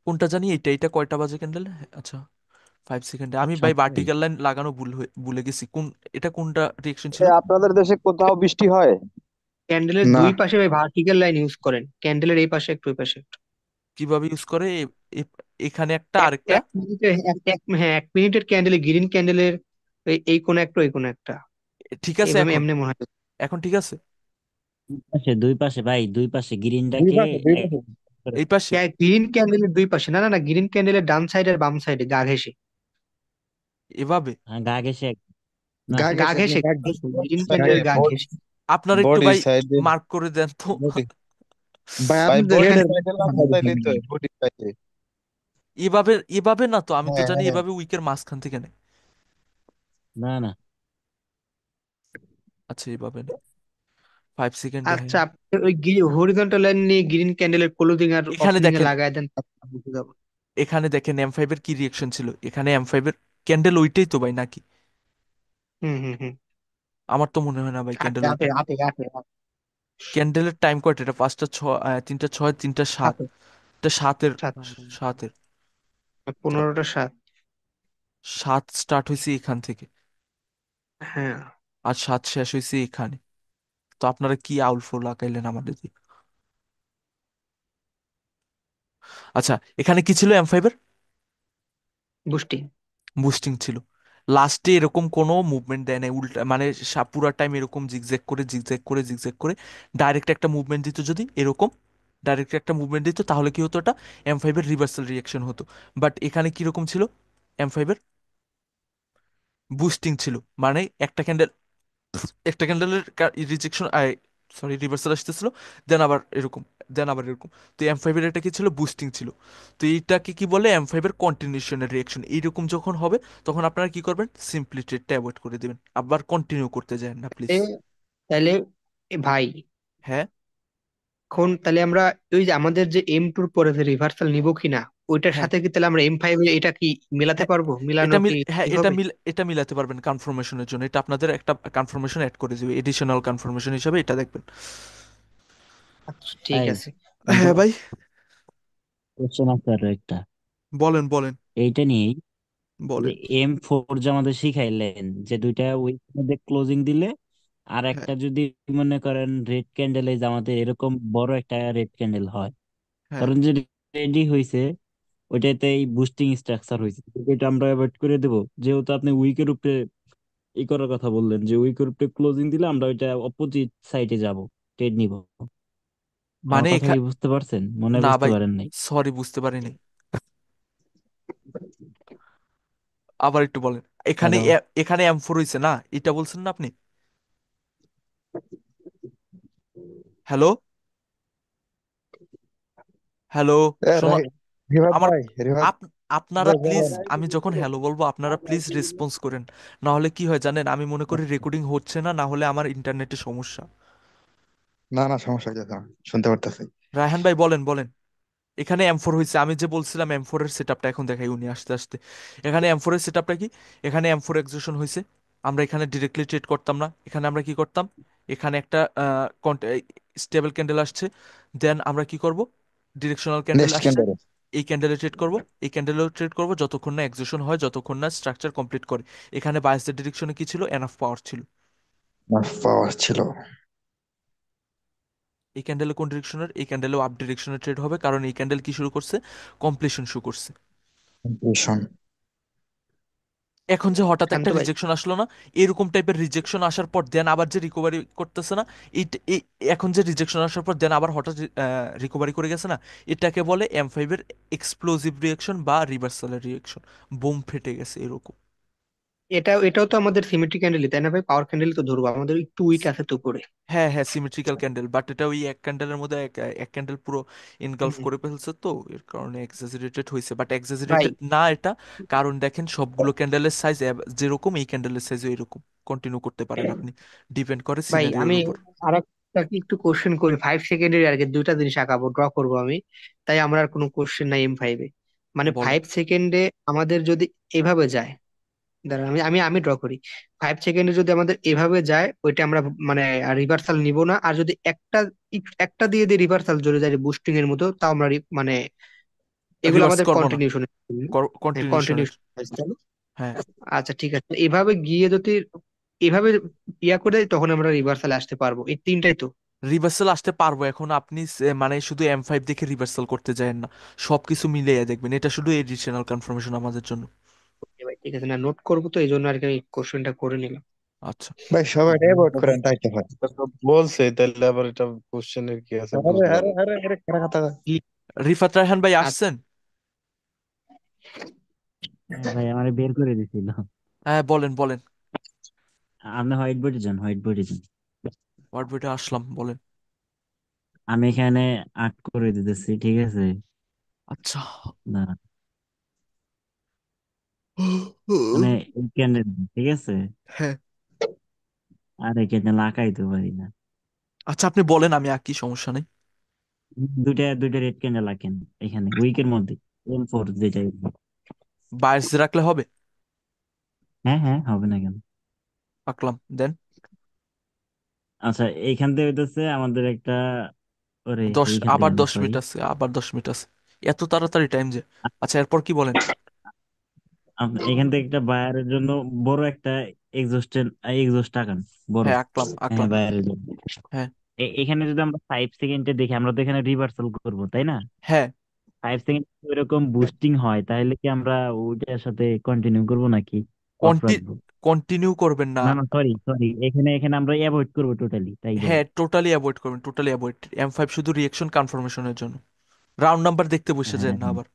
কোনটা জানি, এইটা এইটা কয়টা বাজে ক্যান্ডেল, আচ্ছা 5 সেকেন্ডে আমি ভাই সাতটায়। ভার্টিক্যাল লাইন লাগানো ভুলে গেছি, কোন এটা কোনটা রিয়েকশন এ, ছিল? আপনাদের দেশে কোথাও বৃষ্টি হয়? ক্যান্ডেলের না। দুই পাশে ভাই ভার্টিক্যাল লাইন ইউজ করেন, ক্যান্ডেলের এই পাশে একটু ওই পাশে একটু। কিভাবে ইউজ করে এখানে একটা এক আরেকটা? এক মিনিটে হ্যাঁ 1 মিনিটের ক্যান্ডেলে, গ্রিন ক্যান্ডেলের এই কোন একটা ওই কোন একটা, ঠিক আছে এভাবে এখন, এমনি মনে হয়। এখন ঠিক আছে। দুই পাশে ভাই, দুই পাশে দুই গ্রিনটাকে পাশে, দুই এক পাশে। করে। এই পাশে? গ্রিন ক্যান্ডেলের দুই পাশে, না না না, গ্রিন ক্যান্ডেলের ডান সাইড আর বাম সাইডে গা ঘেঁষে। এভাবে? হ্যাঁ, গা ঘেঁষে না। গা গা ঘেঁষে ঘেঁষে গা গা ঘেঁষে, গ্রিন সাইডে, ক্যান্ডেলের গা ঘেঁষে। আপনারা একটু বডি ভাই সাইডে। মার্ক করে দেন তো। বডি ভাই ভাই, আপনি তো বডি রেড এর সাইডে মাথায় তাইলেই দিচ্ছেন তো কেন? বডি সাইডে। এভাবে এভাবে না তো, আমি তো হ্যাঁ, জানি হ্যাঁ। এভাবে উইকের মাঝখান থেকে নেয়। না না, আচ্ছা এভাবে নেই, 5 সেকেন্ডে, হ্যাঁ। আচ্ছা, আপনি ওই হরিজন্টাল লাইন নিয়ে গ্রিন ক্যান্ডেলের ক্লোজিং আর এখানে ওপেনিং এ দেখেন, লাগায় দেন, তারপর আমরা বুঝে যাবো। এখানে দেখেন এম ফাইভ এর কি রিয়েকশন ছিল, এখানে এম ফাইভ এর ক্যান্ডেল ওইটাই তো ভাই নাকি? হুম হুম হুম। আমার তো মনে হয় না ভাই আটে ক্যান্ডেল আটে ওইটা। আটে আটে ক্যান্ডেলের টাইম কয়টা, এটা 5টা 6, 3টা 6, 3টা 7, আটে এটা সাতের, সাত, সাতের 15টা 7। 7 স্টার্ট হয়েছে এখান থেকে, হ্যাঁ, আর 7 শেষ হয়েছে এখানে। তো আপনারা কি আউল ফোল লাগাইলেন আমাদের দিয়ে? আচ্ছা এখানে কি ছিল এম ফাইভ এর? বুস্টিং। বুস্টিং ছিল। লাস্টে এরকম কোনো মুভমেন্ট দেয় নাই, উল্টা মানে পুরা টাইম এরকম জিগজ্যাগ করে জিগজ্যাগ করে জিগজ্যাগ করে ডাইরেক্ট একটা মুভমেন্ট দিত, যদি এরকম ডাইরেক্ট একটা মুভমেন্ট দিত তাহলে কি হতো, ওটা এম ফাইভ এর রিভার্সাল রিয়াকশন হতো। বাট এখানে কিরকম ছিল এম ফাইভ এর? বুস্টিং ছিল, মানে একটা ক্যান্ডেল, একটা ক্যান্ডেলের রিজেকশন, সরি রিভার্সাল আসতেছিল, দেন আবার এরকম, দেন আবার এরকম। তো এম ফাইভ এর এটা কি ছিল, বুস্টিং ছিল। তো এইটাকে কি বলে, এম ফাইভ এর কন্টিনিউশনের রিয়াকশন। এইরকম যখন হবে তখন আপনারা কি করবেন, সিম্পলি ট্রেডটা অ্যাভয়েড করে দিবেন, আবার কন্টিনিউ করতে যান না প্লিজ। এ, তাহলে ভাই, হ্যাঁ এখন তাহলে আমরা ওই যে আমাদের যে এম টুর পরে যে রিভার্সাল নিব কিনা, ওইটার হ্যাঁ সাথে কি তাহলে আমরা M5 এটা কি মিলাতে হ্যাঁ, পারবো? মিলানো এটা মিল কি হ্যাঁ ঠিক এটা হবে? মিল এটা মিলাতে পারবেন কনফার্মেশনের জন্য, এটা আপনাদের একটা কনফার্মেশন অ্যাড করে দিবে, এডিশনাল কনফার্মেশন হিসাবে এটা দেখবেন। আচ্ছা ঠিক তাই আছে। হ্যাঁ ভাই কোশ্চেন আছে আরো একটা বলেন বলেন এইটা নিয়েই। যে বলেন। M4 যে আমাদের শিখাইলেন, যে দুইটা উইক মধ্যে ক্লোজিং দিলে আর হ্যাঁ একটা যদি মনে করেন রেড ক্যান্ডেলে যে আমাদের এরকম বড় একটা রেড ক্যান্ডেল হয়, হ্যাঁ কারণ যে রেডি হয়েছে ওইটাতে এই বুস্টিং স্ট্রাকচার হয়েছে, এটা আমরা অ্যাভয়েড করে দেবো। যেহেতু আপনি উইকের উপরে ই করার কথা বললেন, যে উইকের উপরে ক্লোজিং দিলে আমরা ওইটা অপোজিট সাইডে যাব, ট্রেড নিব। আমার মানে কথা কি বুঝতে পারছেন? মনে হয় না বুঝতে ভাই, পারেন নাই। সরি বুঝতে পারিনি, আবার একটু বলেন। এখানে হ্যালো। এখানে এম ফোর হয়েছে না, এটা বলছেন না আপনি? হ্যালো, হ্যালো, এ, শোনো রিভাব আমার, ভাই, রিভাব আপ আপনারা ভাই প্লিজ, বলেন। আমি যখন হ্যালো বলবো আপনারা প্লিজ রেসপন্স করেন, না হলে কি হয় জানেন, আমি মনে করি রেকর্ডিং হচ্ছে না, না হলে আমার ইন্টারনেটে সমস্যা। না না, সমস্যা হইতেছে না, শুনতে পারতেছি। রায়হান ভাই বলেন বলেন। এখানে এম ফোর হয়েছে, আমি যে বলছিলাম এম ফোর এর সেট আপটা এখন দেখাই উনি আসতে আসতে। এখানে এম ফোর এর সেট আপটা কি, এখানে এম ফোর এক্সিকিউশন হয়েছে, আমরা এখানে ডিরেক্টলি ট্রেড করতাম না, এখানে আমরা কি করতাম, এখানে একটা স্টেবল ক্যান্ডেল আসছে, দেন আমরা কি করব, ডিরেকশনাল ক্যান্ডেল নেক্সট আসছে, ক্যান্ডেল। এই ক্যান্ডেলে ট্রেড করব, এই ক্যান্ডেলেও ট্রেড করব যতক্ষণ না এক্সিকিউশন হয়, যতক্ষণ না স্ট্রাকচার কমপ্লিট করে। এখানে বায়াসের ডিরেকশনে কি ছিল, এনাফ পাওয়ার ছিল। পাওয়ার ছিল। এই ক্যান্ডেলে কোন ডিরেকশনের, এই ক্যান্ডেলেও আপ ডিরেকশনে ট্রেড হবে, কারণ এই ক্যান্ডেল কি শুরু করছে, কমপ্লিশন শুরু করছে। কম্পিটিশন। এখন যে হঠাৎ একটা শান্ত ভাই, রিজেকশন আসলো না, এরকম টাইপের রিজেকশন আসার পর দেন আবার যে রিকভারি করতেছে না, এখন যে রিজেকশন আসার পর দেন আবার হঠাৎ রিকভারি করে গেছে না, এটাকে বলে এম ফাইভ এর এক্সপ্লোসিভ রিয়েকশন বা রিভার্সালের রিয়েকশন, বোম ফেটে গেছে এরকম। এটাও তো আমাদের সিমেট্রি ক্যান্ডেলই তাই না ভাই? পাওয়ার ক্যান্ডেল তো ধরবো, আমাদের একটু উইক আছে তো উপরে। হ্যাঁ হ্যাঁ সিমেট্রিক্যাল ক্যান্ডেল, বাট এটা ওই এক ক্যান্ডেলের মধ্যে এক ক্যান্ডেল পুরো ইনগালফ হুম। করে ফেলছে, তো এর কারণে এক্সাজারেটেড হয়েছে, বাট ভাই, এক্সাজারেটেড না এটা, কারণ দেখেন সবগুলো ক্যান্ডেলের সাইজ যেরকম, এই ক্যান্ডেলের সাইজও এরকম, কন্টিনিউ করতে পারেন আপনি, ডিপেন্ড করে ভাই সিনারিওর আমি উপর। আর তাকে একটু কোশ্চেন করি, 5 সেকেন্ডের আর কি দুইটা জিনিস আঁকাবো, ড্র করবো আমি। তাই আমার আর কোনো কোশ্চেন নাই M5-এ। মানে বলেন। 5 সেকেন্ডে আমাদের যদি এভাবে যায়, দাঁড়ান আমি আমি আমি ড্র করি। 5 সেকেন্ডে যদি আমাদের এভাবে যায়, ওইটা আমরা মানে রিভার্সাল নিব না। আর যদি একটা দিয়ে দিয়ে রিভার্সাল চলে যায় বুস্টিং এর মতো, তাও আমরা মানে এগুলো রিভার্স আমাদের করবো না, কন্টিনিউশন। হ্যাঁ, কন্টিনিউশনের। কন্টিনিউশন। হ্যাঁ। আচ্ছা ঠিক আছে, এভাবে গিয়ে যদি এভাবে ইয়া করে দেয়, তখন আমরা রিভার্সালে আসতে পারবো। এই তিনটাই তো। রিভার্সাল আসতে পারবো এখন আপনি মানে শুধু M5 দেখে রিভার্সাল করতে যায়েন না, সবকিছু মিলিয়ে দেখবেন, এটা শুধু এডিশনাল কনফার্মেশন আমাদের জন্য। ওকে ভাই, ঠিক আছে, না নোট করবো তো, এই জন্য আর কি আমি কোশ্চেনটা করে নিলাম। আচ্ছা। ভাই সবাই অ্যাভয়েড করেন তাই তো হয়। এটা তো বলছে, তাহলে আবার এটা কোশ্চেনের কি আছে আরে বুঝলাম আরে না। আরে আরে কারা কথা কয়? কি? রিফাত রায়হান ভাই আচ্ছা, আসছেন? হ্যাঁ ভাই, আমার বের করে দিছিল। হ্যাঁ বলেন বলেন। আপনি হোয়াইট বোর্ডে যান, হোয়াইট বোর্ডে যান। হোয়াট বইটা আসলাম, বলেন। আমি এখানে 8 করে দিতেছি, ঠিক আছে? আচ্ছা। দাঁড়ান, মানে এই ক্যান্ডেল, ঠিক আছে? হ্যাঁ। আর এই ক্যান্ডেল আঁকাইতে পারি না। আচ্ছা আপনি বলেন, আমি আঁকি, সমস্যা নেই। দুইটা দুইটা রেড ক্যান্ডেল আঁকেন এখানে উইকের মধ্যে, M4 যেটা। বায়াস রাখলে হবে? হ্যাঁ হ্যাঁ, হবে না কেন? আঁকলাম, দেন। আচ্ছা, এইখান থেকে হইতেছে আমাদের একটা, ওরে এইখান আবার থেকে না, 10 মিনিট সরি। আছে, আবার 10 মিনিট আছে। এত তাড়াতাড়ি টাইম যে। আচ্ছা এরপর কি বলেন? এখান থেকে একটা বায়ারের জন্য বড় একটা এক্সস্টের এক্সস্ট টাকান, বড়। হ্যাঁ আঁকলাম হ্যাঁ, আঁকলাম। বায়ারের জন্য। হ্যাঁ। এখানে যদি আমরা 5 সেকেন্ডে দেখি, আমরা তো এখানে রিভার্সাল করবো, তাই না? হ্যাঁ। 5 সেকেন্ড এরকম বুস্টিং হয়, তাহলে কি আমরা ওইটার সাথে কন্টিনিউ করবো নাকি অফ কন্টি রাখবো? কন্টিনিউ করবেন না। না না, সরি সরি, এখানে এখানে আমরা অ্যাভয়েড করবো টোটালি, তাই দেন। হ্যাঁ টোটালি অ্যাভয়েড করবেন, টোটালি অ্যাভয়েড। M5 শুধু রিয়েকশন কনফার্মেশনের জন্য, রাউন্ড নাম্বার দেখতে বসে হ্যাঁ যায় না হ্যাঁ, আবার।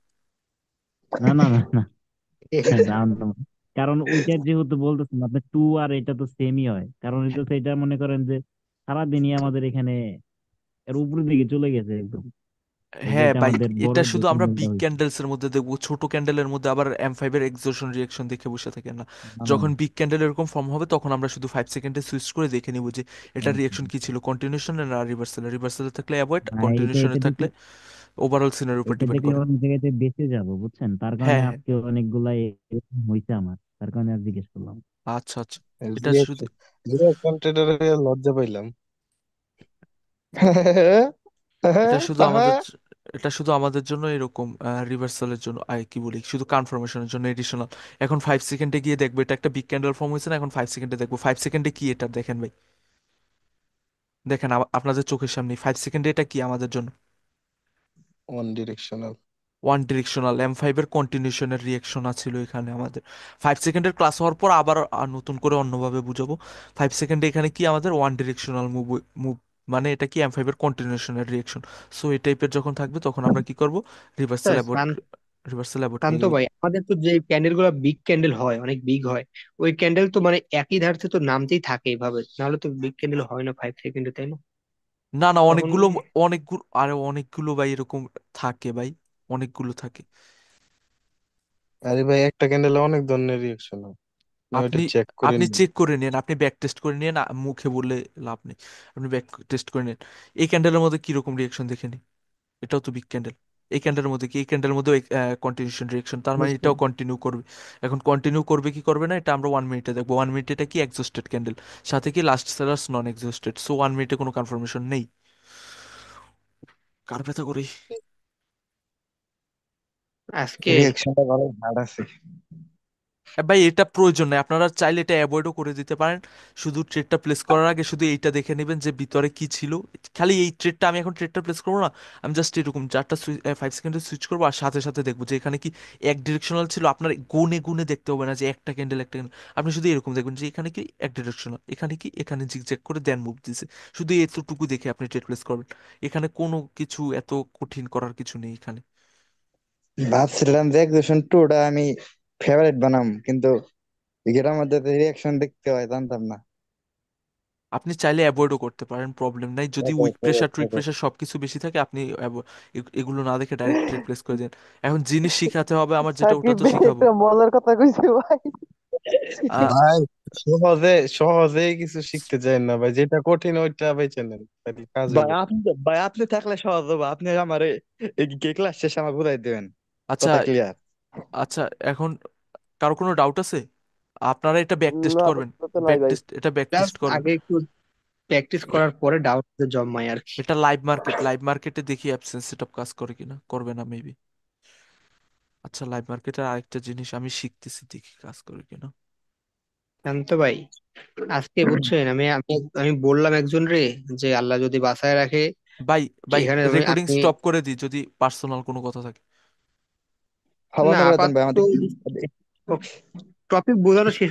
না না না না, রাউন্ড নাম্বার। কারণ ওইটা যেহেতু বলতেছেন আপনি 2, আর এটা তো সেমই হয়, কারণ এটা তো, এটা মনে করেন যে সারাদিনই আমাদের এখানে এর উপরের দিকে চলে গেছে একদম। এই যে হ্যাঁ এটা ভাই, আমাদের বড় এটা যে শুধু আমরা ক্যান্ডেলটা বিগ হয়েছে। ক্যান্ডেলস এর মধ্যে দেখবো, ছোট ক্যান্ডেলের মধ্যে আবার M5 এর এক্সোশন রিয়েকশন দেখে বসে থাকেন না। না না যখন বিগ ক্যান্ডেল এরকম ফর্ম হবে তখন আমরা শুধু 5 সেকেন্ডে সুইচ করে দেখে নিব যে এটার রিয়েকশন কি ছিল, কন্টিনিউশন না রিভার্সাল। রিভার্সালে থাকলে অ্যাভয়েড, না, এটা কন্টিনিউশনে এটা থাকলে দেখে, ওভারঅল সিনের উপর এটা ডিপেন্ড দেখে করে। অনেক জায়গাতে বেঁচে যাবো, বুঝছেন? তার কারণে হ্যাঁ হ্যাঁ। আজকে অনেকগুলা এরকম হয়েছে আমার, তার কারণে আর জিজ্ঞেস করলাম। আচ্ছা আচ্ছা। এটা শুধু, রিয়াকশন ট্রেডারে লজ্জা পাইলাম। এটা শুধু আমাদের এটা শুধু আমাদের জন্য এরকম রিভার্সালের জন্য, কি বলি, শুধু কনফার্মেশনের জন্য এডিশনাল। এখন 5 সেকেন্ডে গিয়ে দেখবো এটা একটা বিগ ক্যান্ডেল ফর্ম হয়েছে না, এখন 5 সেকেন্ডে দেখবো 5 সেকেন্ডে কি এটা দেখেন ভাই। দেখেন আপনাদের চোখের সামনে 5 সেকেন্ডে এটা কি আমাদের জন্য। One directional. One directional M5 এর কন্টিনিউশনের রিয়েকশন আছিল এখানে আমাদের। 5 সেকেন্ডের ক্লাস হওয়ার পর আবার নতুন করে অন্যভাবে বুঝাবো। 5 সেকেন্ডে এখানে কি আমাদের ওয়ান ডিরেকশনাল মুভ মুভ, মানে এটা কি M5 এর কন্টিনিউশনের রিয়েকশন। সো এই টাইপের যখন থাকবে তখন আমরা কি করব, রিভার্সাল আচ্ছা, অ্যাভয়েড, রিভার্সাল অ্যাভয়েড করে শান্ত দিব। ভাই, আমাদের তো যে ক্যান্ডেল গুলো বিগ ক্যান্ডেল হয়, অনেক বিগ হয়, ওই ক্যান্ডেল তো মানে একই ধারতে তো নামতেই থাকে এইভাবে, নাহলে তো বিগ ক্যান্ডেল হয় না 5 সেকেন্ডে, তাই না? না না, তখন অনেকগুলো, অনেকগুলো, আরে অনেকগুলো ভাই এরকম থাকে ভাই, অনেকগুলো থাকে। আরে ভাই, একটা ক্যান্ডেলে অনেক ধরনের রিয়াকশন হয়, না ওইটা আপনি চেক করে আপনি নিন। চেক করে নিন, আপনি ব্যাক টেস্ট করে নিন, মুখে বললে লাভ নেই। আপনি ব্যাক টেস্ট করে নিন। এই ক্যান্ডেলের মধ্যে কিরকম রিয়েকশন দেখে নিন। এটাও তো বিগ ক্যান্ডেল। এই ক্যান্ডেলের মধ্যে কি, এই ক্যান্ডেলের মধ্যে কন্টিনিউশন রিয়েকশন, তার মানে বুঝতে এটাও কন্টিনিউ করবে। এখন কন্টিনিউ করবে কি করবে না এটা আমরা 1 মিনিটে দেখবো। 1 মিনিটে এটা কি এক্সস্টেড ক্যান্ডেল, সাথে কি লাস্ট সেলার্স নন এক্সস্টেড, সো 1 মিনিটে কোনো কনফার্মেশন নেই। কার ব্যথা করি। আজকে। রিয়াকশনটা ভালো হার্ড আছে। ভাই এটা প্রয়োজন নেই, আপনারা চাইলে এটা অ্যাভয়েডও করে দিতে পারেন। শুধু ট্রেডটা প্লেস করার আগে শুধু এইটা দেখে নেবেন যে ভিতরে কি ছিল। খালি এই ট্রেডটা, আমি এখন ট্রেডটা প্লেস করবো না, আমি জাস্ট এরকম 5 সেকেন্ডে সুইচ করবো আর সাথে সাথে দেখবো যে এখানে কি এক ডিরেকশনাল ছিল। আপনার গুনে গুনে দেখতে হবে না যে একটা ক্যান্ডেল একটা ক্যান্ডেল, আপনি শুধু এরকম দেখবেন যে এখানে কি এক ডিরেকশনাল, এখানে কি, এখানে জিগজ্যাগ করে দেন মুভ দিছে। শুধু এতটুকু দেখে আপনি ট্রেড প্লেস করবেন। এখানে কোনো কিছু এত কঠিন করার কিছু নেই এখানে। ভাবছিলাম যে এক্সেশন টুটা আমি ফেভারিট বানাম, কিন্তু এটার মধ্যে রিয়াকশন দেখতে হয় জানতাম না। আপনি চাইলে অ্যাভয়েডও করতে পারেন, প্রবলেম নাই। যদি উইক প্রেশার টুইক প্রেশার সবকিছু বেশি থাকে আপনি এগুলো না দেখে ডাইরেক্ট ট্রেড প্লেস করে দেন। এখন জিনিস শিখাতে হবে আমার যেটা, ওটা সাকিব তো ভাই শিখাবো। একটা মজার কথা কইছে ভাই। আহ, ভাই সহজে সহজে কিছু শিখতে চাই না ভাই, যেটা কঠিন ওইটা বেছে নেন, তাহলে কাজ হইব। ভাই আপনি থাকলে সহজ হবে, আপনি আমার ক্লাস শেষে আমার বুঝাই দেবেন। আচ্ছা কথা ক্লিয়ার? আচ্ছা, এখন কারো কোনো ডাউট আছে? আপনারা এটা ব্যাক টেস্ট না, করবেন, তো নাই ভাই। এটা ব্যাক টেস্ট জাস্ট করবেন। আগে একটু প্র্যাকটিস করার পরে ডাউট জন্মায় আর কি। এটা লাইভ মার্কেটে দেখি অ্যাবসেন্স সেটআপ কাজ করে কিনা, করবে না মেবি। আচ্ছা, লাইভ মার্কেটের আরেকটা জিনিস আমি শিখতেছি, দেখি কাজ করে কিনা। শান্ত ভাই, আজকে বুঝছেন আমি আমি আমি বললাম একজন রে যে আল্লাহ যদি বাঁচায় রাখে ভাই ভাই, এখানে রেকর্ডিং আপনি। স্টপ করে দিই যদি পার্সোনাল কোনো কথা থাকে। হওয়া না করে দেন ভাই আপাতত আমাদের। টপিক বোঝানো শেষ